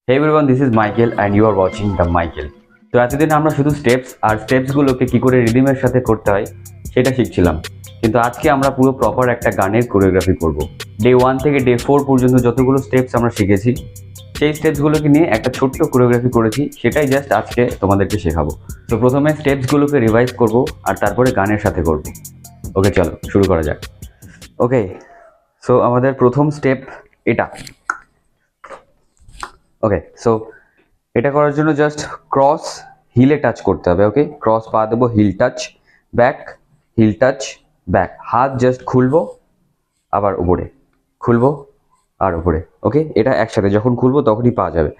Hey everyone, this is Michael and you are watching The Michael. তো এতদিন আমরা শুধু স্টেপসগুলোকে কি করে রিদিমের সাথে করতে হয় সেটা শিখছিলাম, কিন্তু আজকে আমরা পুরো প্রপার একটা গানের কোরিওগ্রাফি করব। ডে 1 থেকে ডে 4 পর্যন্ত যতগুলো স্টেপস আমরা শিখেছি সেই স্টেপসগুলোকে নিয়ে একটা ছোট্ট কোরিওগ্রাফি করেছি, সেটাই জাস্ট আজকে তোমাদেরকে শেখাবো। তো প্রথমে স্টেপসগুলোকে রিভাইজ করব আর তারপরে গানের সাথে করব। ওকে, চলো শুরু করা যাক। ওকে, সো আমাদের প্রথম স্টেপ এটা। ওকে, সো এটা করার জন্য জাস্ট ক্রস হিলে টাচ করতে হবে। ওকে, ক্রস পা দেবো, heel touch back, heel touch back, হাত জাস্ট খুলবো আবার উপরে, খুলবো আর উপরে। ওকে, এটা একসাথে যখন খুলবো তখনই পা যাবে,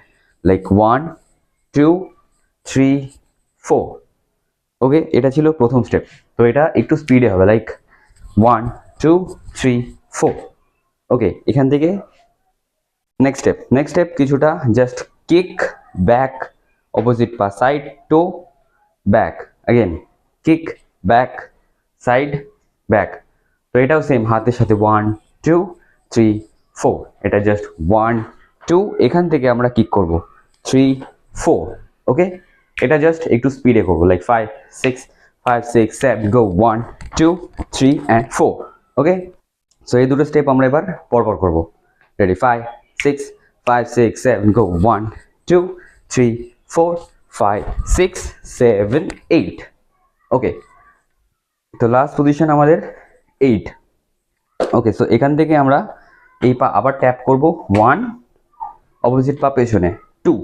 লাইক 1 2 3 4। ওকে, এটা ছিল প্রথম স্টেপ। তো এটা একটু স্পিডে হবে, লাইক 1 2 3 4। ওকে, এখান থেকে নেক্সট স্টেপ কিছুটা জাস্ট কিক ব্যাক, অপোজিট পা side, toe back, again kick back side back. তো এটাও সেম হাতের সাথে 1 2 3 4। এটা জাস্ট 1 2, এখান থেকে আমরা কিক করব 3 4। ওকে, এটা জাস্ট একটু স্পিডে করব, like 5 6 5 6 7 go 1 2 3 and 4। Okay, so এই দুটো স্টেপ আমরা এবার পরপর করব। Ready, 5 6 5 6 7 go 1 2 3 4 5 6 7 8। ওকে, তো লাস্ট পজিশন আমাদের 8। ওকে, সো এখান থেকে আমরা এই পা আবার ট্যাপ করব 1, অপোজিট পা পেছনে 2,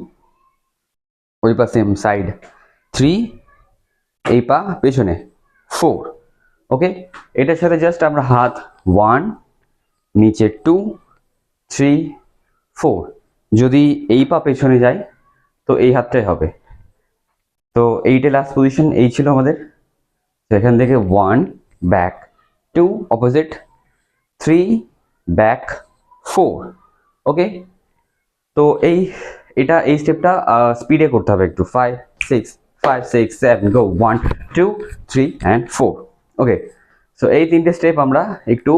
ওই পা সেম সাইড 3, এই পা পেছনে 4। ওকে, এটার সাথে জাস্ট আমরা হাত 1 নিচে 2 3 4, যদি এই পা পেছনে যায় তো এই হাতটাই হবে। তো এইটা লাস্ট পজিশন, এই ছিল আমাদের। এখান থেকে 1 ব্যাক 2 অপোজিট 3 ব্যাক 4। ওকে, তো এই স্টেপটা স্পিডে করতে হবে একটু, 5 6 5 6 7 গো 1 2 3 and 4। ওকে, সো এই তিনটে স্টেপ আমরা একটু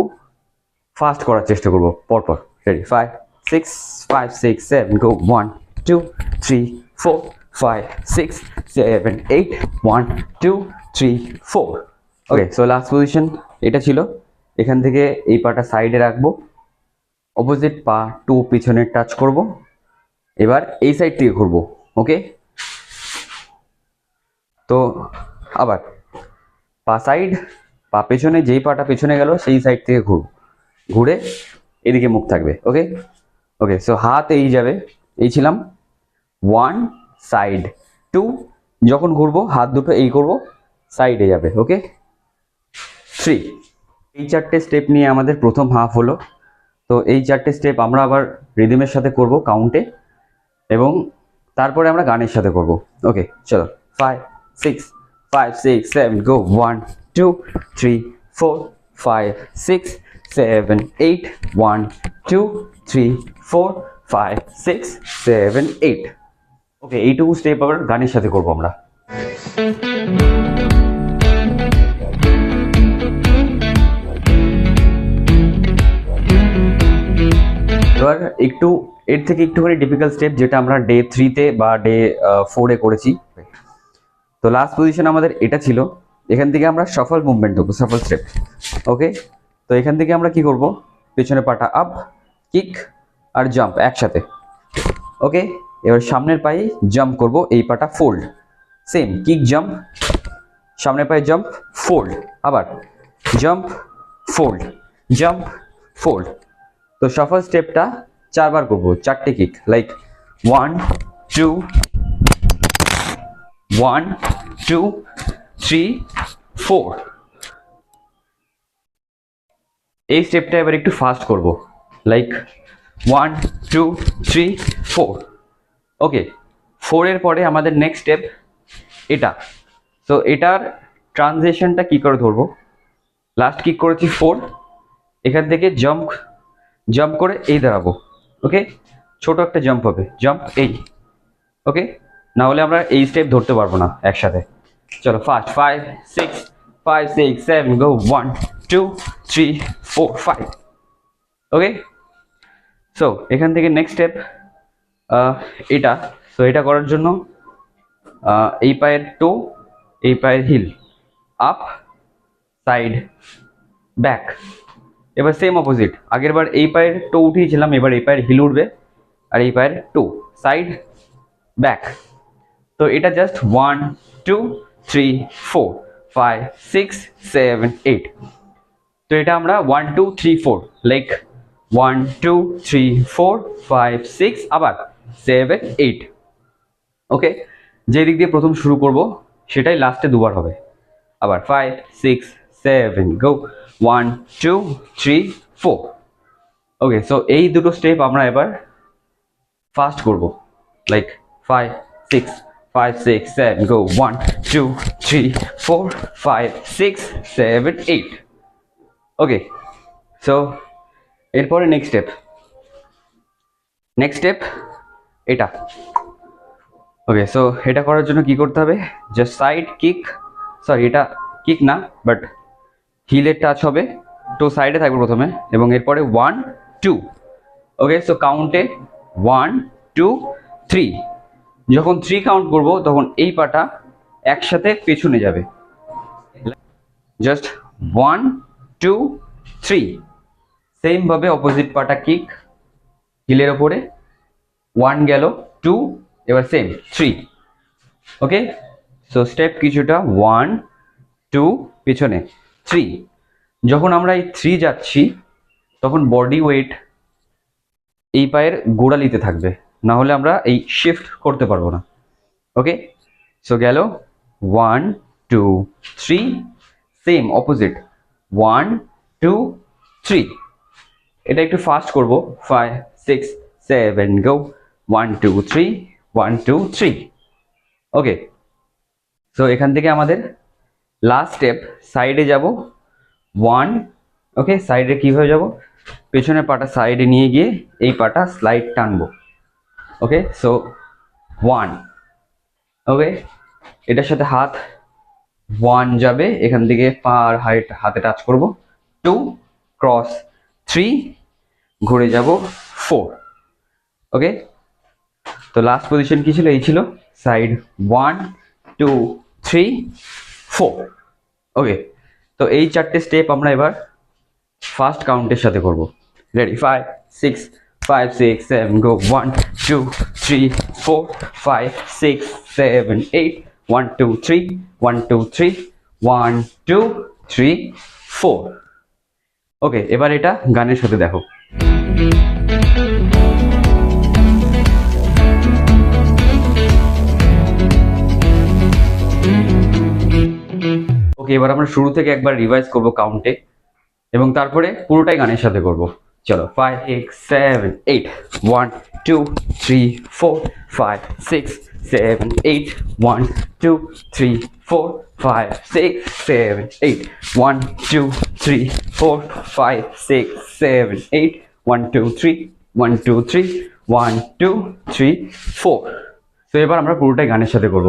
ফাস্ট করার চেষ্টা করব পরপর। Ready, 5 6 5 6 7 go 1 2 3 4 5 6 7 8 1 2 3 4। ওকে, সো লাস্ট পজিশন এটা ছিল। এখান থেকে এই পাটা সাইডে রাখবো, অপোজিট পা 2 পিছনে টাচ করব, এবার এই সাইড থেকে ঘুরবো। ওকে, তো আবার পা সাইড, পা পেছনে, যেই পাটা পেছনে গেল সেই সাইড থেকে ঘুরবো, ঘুরে এদিকে মুখ থাকবে। ওকে ওকে, সো হাত এই যাবে, এই ছিলাম 1 সাইড 2, যখন ঘুরবো হাত দুটো এই করব, সাইডে যাবে। ওকে, 3। এই চারটে স্টেপ নিয়ে আমাদের প্রথম হাফ হলো। তো এই চারটে স্টেপ আমরা আবার রিদমের সাথে করব কাউন্টে, এবং তারপরে আমরা গানের সাথে করব। ওকে, চলো 5 6 5 6 7 go 1 2 3 4 5 6 7 8 1 2 3 4 5 6 7 8। ওকে, এইটুকু স্টেপ আবার গানের সাথে করব আমরা। এবার একটু এর থেকে একটুখানি ডিফিকাল্ট স্টেপ, যেটা আমরা ডে 3-তে বা ডে 4-এ করেছি। তো লাস্ট পজিশন আমাদের এটা ছিল। এখান থেকে আমরা সফল মুভমেন্ট দেবো, সফল স্টেপ। ওকে, তো এখান থেকে আমরা কি করব, পেছনে পাটা আপ, কিক আর জাম্প একসাথে। ওকে, এবার সামনের পায়ে জাম্প করব, এই পাটা ফোল্ড, সেম কিক জাম্প, সামনের পায়ে জাম্প ফোল্ড, আবার জাম্প ফোল্ড জাম্প ফোল্ড। তো সফল স্টেপটা 4 বার করবো, 4টে কিক, লাইক 1 2 1 2 3 4। এই স্টেপটা এবার একটু ফাস্ট করব, লাইক 1 2 3 4। ওকে, 4 এর পরে আমাদের নেক্সট স্টেপ এটা। তো এটার ট্রানজিশনটা কি করে ধরবো, লাস্ট কিক করেছি 4, এখান থেকে জাম্প করে এই দাঁড়াবো। ওকে, ছোট একটা জাম্প হবে, জাম্প এই। ওকে, না হলে আমরা এই স্টেপ ধরতে পারবো না একসাথে। চলো ফাস্ট, 5 6 5 6 7 go 1 2 3 4 5। ওকে, সো এখান থেকে নেক্সট স্টেপ এটা, তো এটা করার জন্য এই পায়ের টো, এই পায়ের হিল, আপ, সাইড, ব্যাক। এবার সেম অপোজিট, আগের বার এই পায়ের টো উঠিয়েছিলাম, এবার এই পায়ের হিল উঠবে আর এই পায়ের টো, সাইড, ব্যাক। তো এটা জাস্ট 1 2 3 4 5 6 7 8। তো এটা আমরা 1 2 3 4 লাইক 1 2 3 4 5 6 আবার 7 8। ওকে, যে দিক দিয়ে প্রথম শুরু করব সেটাই লাস্টে দুবার হবে। আবার 5 6 7 গো 1 2 3 4। ওকে, সো এই দুটো স্টেপ আমরা এবার ফাস্ট করব, লাইক 5 6 5 6 7 go 1 2 3 4 5 6 7 8। ওকে, সো এরপরে নেক্সট স্টেপ এটা। ওকে, সো এটা করার জন্য কি করতে হবে, জাস্ট সাইড কিক, সরি এটা কিক না বাট হিলের টাচ হবে, তো সাইডে থাকবে প্রথমে এবং এরপরে 1 2। ওকে, সো কাউন্টে 1 2 3। যখন 3 কাউন্ট করব তখন এই পাটা একসাথে পেছনে যাবে, জাস্ট 1 2 3। সেম ভাবে অপোজিট পাটা কিক হিলের ওপরে, 1 গেল, 2, এবার সেম 3। ওকে, সো স্টেপ কিছুটা 1 2 পেছনে 3। যখন আমরা এই 3 যাচ্ছি তখন বডি ওয়েট এই পায়ের গোড়ালিতে থাকবে, না হলে আমরা এই শিফট করতে পারবো না। ওকে, সো গেল 1 2 3, সেম অপোজিট 1 2 3। এটা একটু ফাস্ট করব, 5 6 7 গো 1 2 3 1 2 3। ওকে, সো এখান থেকে আমাদের লাস্ট স্টেপ সাইডে যাব 1। ওকে, সাইডে কিভাবে যাব, পেছনের পাটা সাইডে নিয়ে গিয়ে এই পাটা স্লাইড টানবো। ওকে, সো 1। ওকে, এটার সাথে হাত 1 যাবে, এখান থেকে পা আর হাতে টাচ করব, 2 ক্রস 3 ঘুরে যাব 4। ওকে, তো লাস্ট পজিশন কি ছিল, এই ছিল সাইড 1 2 3 4। ওকে, তো এই চারটে স্টেপ আমরা এবার ফার্স্ট কাউন্টের সাথে করব। Ready, 5 6 5 6 7 go 1 2 3 4 5 6 7 8 1 2 3 1 2 3 1 2 3 4। ওকে, এবার এটা গানের সাথে দেখো। ওকে, এবার আমরা শুরু থেকে একবার রিভাইজ করব কাউন্টে এবং তারপরে পুরোটাই গানের সাথে করব। চলো, 5 6 7 8 1 2 3 4 5 6 7 8 1 2 3 4 5 6 7 8 1 2 3 4 5 6 7 8 1 2 3 1 2 3 1 2 3 4। তো এবার আমরা পুরোটাই গানের সাথে করব।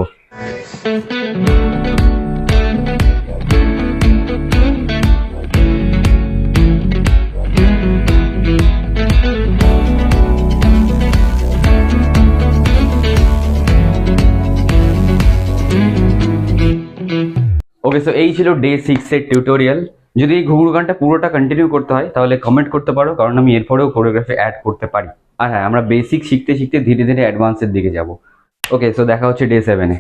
ওকে, সো এই ছিল ডে 6 এর টিউটোরিয়াল। যদি এই ঘুঙরু গানটা পুরোটা কন্টিনিউ করতে হয় তাহলে কমেন্ট করতে পারো, কারণ আমি এরপরেও কোরিওগ্রাফি অ্যাড করতে পারি। আর হ্যাঁ, আমরা বেসিক শিখতে শিখতে ধীরে ধীরে অ্যাডভান্সের দিকে যাব। ওকে, সো দেখা হচ্ছে ডে 7 এ।